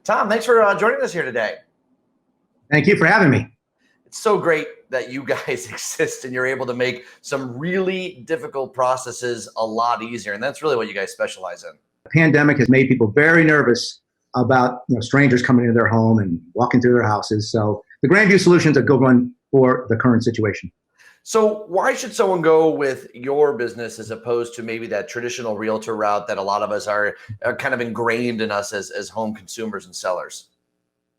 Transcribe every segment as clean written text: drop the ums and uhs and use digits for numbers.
Tom, thanks for joining us here today. Thank you for having me. It's so great that you guys exist and you're able to make some really difficult processes a lot easier. And that's really what you guys specialize in. The pandemic has made people very nervous about strangers coming into their home and walking through their houses. So the Grandview solution is a good one for the current situation. So why should someone go with your business as opposed to maybe that traditional realtor route that a lot of us are kind of ingrained in us as home consumers and sellers?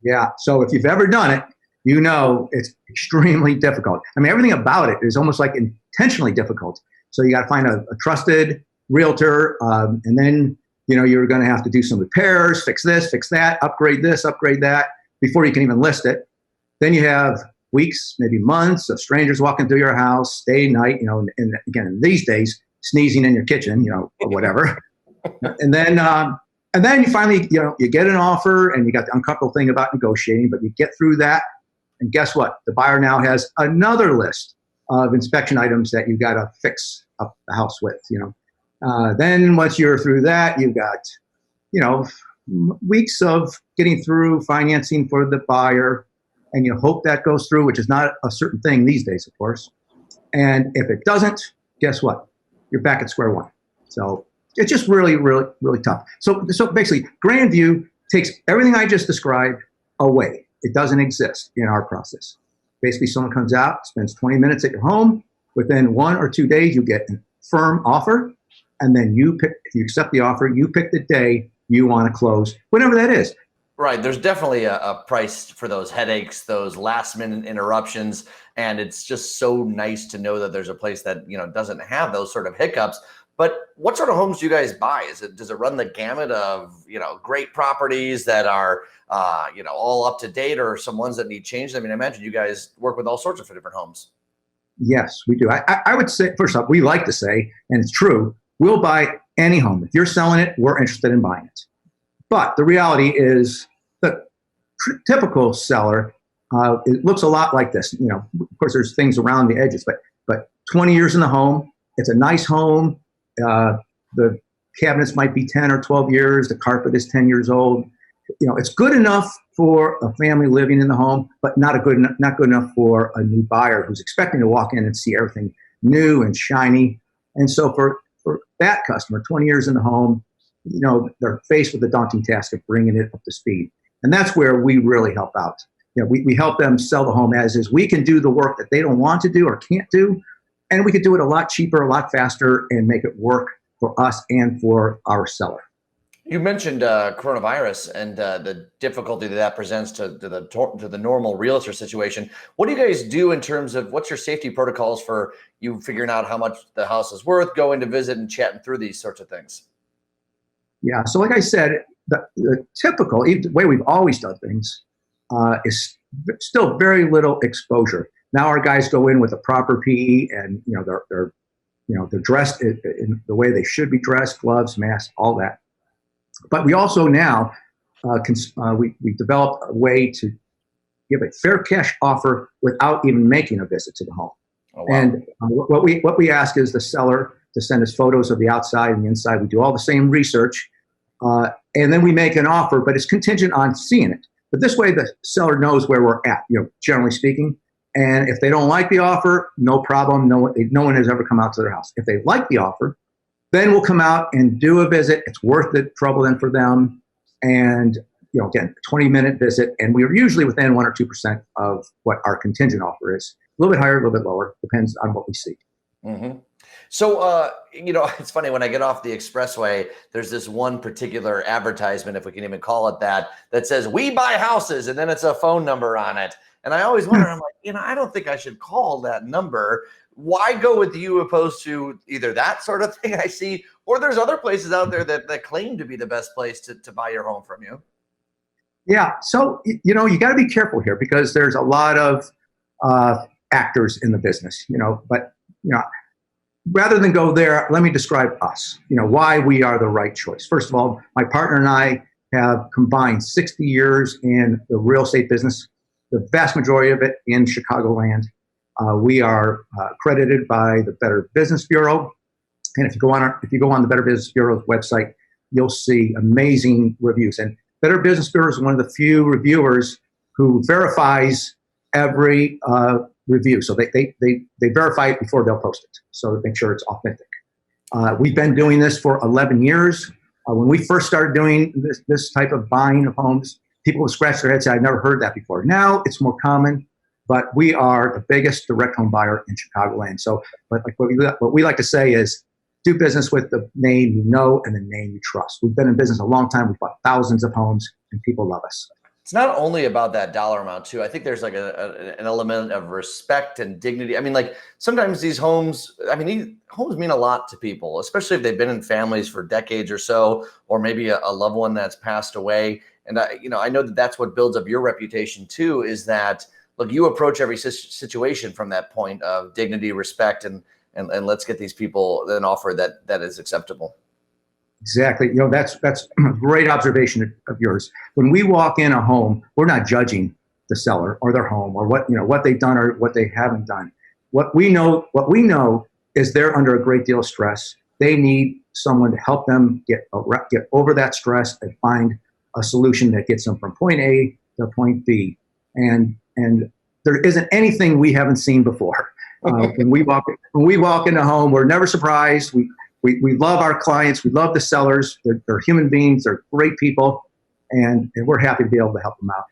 Yeah. So if you've ever done it, you know it's extremely difficult. I mean, everything about it is almost like intentionally difficult. So you got to find a trusted realtor, and then you're going to have to do some repairs, fix this, fix that, upgrade this, upgrade that before you can even list it. Then you have weeks, maybe months of strangers walking through your house, day, night, and again, in these days, sneezing in your kitchen, or whatever. And then you finally, you get an offer and you got the uncomfortable thing about negotiating, but you get through that. And guess what? The buyer now has another list of inspection items that you got to fix up the house with, Then once you're through that, you've got, weeks of getting through financing for the buyer, and you hope that goes through, which is not a certain thing these days, of course. And if it doesn't, guess what? You're back at square one. So it's just really, really, really tough. So basically, Grandview takes everything I just described away. It doesn't exist in our process. Basically, someone comes out, spends 20 minutes at your home. Within 1 or 2 days, you get a firm offer. And then if you accept the offer, you pick the day you want to close, whatever that is. Right. There's definitely a price for those headaches, those last minute interruptions. And it's just so nice to know that there's a place that, doesn't have those sort of hiccups. But what sort of homes do you guys buy? Does it run the gamut of, great properties that are, all up to date, or some ones that need change? I mean, I imagine you guys work with all sorts of different homes. Yes, we do. I would say, first off, we like to say, and it's true, we'll buy any home. If you're selling it, we're interested in buying it. But the reality is the typical seller, it looks a lot like this. Of course, there's things around the edges, but 20 years in the home, it's a nice home. The cabinets might be 10 or 12 years. The carpet is 10 years old. It's good enough for a family living in the home, but not good enough for a new buyer who's expecting to walk in and see everything new and shiny. And so for that customer, 20 years in the home, they're faced with the daunting task of bringing it up to speed. And that's where we really help out. We help them sell the home as is. We can do the work that they don't want to do or can't do, and we could do it a lot cheaper, a lot faster, and make it work for us and for our seller. You mentioned coronavirus and the difficulty that presents to the normal realtor situation. What do you guys do in terms of what's your safety protocols for you figuring out how much the house is worth, going to visit and chatting through these sorts of things? Yeah, so like I said, the typical way we've always done things is still very little exposure. Now our guys go in with a proper PE, and they're dressed in the way they should be dressed, gloves, masks, all that. But we also now we developed a way to give a fair cash offer without even making a visit to the home. Oh, wow. And what we ask is the seller to send us photos of the outside and the inside. We do all the same research, and then we make an offer, but it's contingent on seeing it. But this way, the seller knows where we're at, generally speaking. And if they don't like the offer, no problem. No one has ever come out to their house. If they like the offer, then we'll come out and do a visit. It's worth the trouble then for them. And, again, 20-minute visit. And we're usually within 1 or 2% of what our contingent offer is. A little bit higher, a little bit lower. Depends on what we see. Mm-hmm. So, it's funny, when I get off the expressway, there's this one particular advertisement, if we can even call it that says, "We buy houses," and then it's a phone number on it. And I always wonder, I'm like, I don't think I should call that number. Why go with you opposed to either that sort of thing I see, or there's other places out there that claim to be the best place to buy your home from you? Yeah. So, you got to be careful here because there's a lot of actors in the business, but, rather than go there, let me describe us, why we are the right choice. First of all, my partner and I have combined 60 years in the real estate business, the vast majority of it in Chicagoland. We are accredited by the Better Business Bureau, and if you go on the Better Business Bureau's website, you'll see amazing reviews. And Better Business Bureau is one of the few reviewers who verifies every review. So they verify it before they'll post it, so to make sure it's authentic. We've been doing this for 11 years. When we first started doing this type of buying of homes, people would scratch their heads and say, I've never heard that before. Now it's more common, but we are the biggest direct home buyer in Chicagoland. So, but like what we like to say is, do business with the name you know and the name you trust. We've been in business a long time. We've bought thousands of homes, and people love us. It's not only about that dollar amount too. I think there's like an element of respect and dignity. I mean, like sometimes these homes mean a lot to people, especially if they've been in families for decades or so, or maybe a loved one that's passed away. And I know that that's what builds up your reputation too, is that, look, you approach every situation from that point of dignity, respect, and let's get these people an offer that is acceptable. Exactly. That's a great observation of yours. When we walk in a home, we're not judging the seller or their home or what they've done or what they haven't done. What we know is they're under a great deal of stress. They need someone to help them get over that stress and find a solution that gets them from point A to point B. And there isn't anything we haven't seen before. When we walk in a home, we're never surprised. We love our clients. We love the sellers. They're human beings. They're great people. And we're happy to be able to help them out.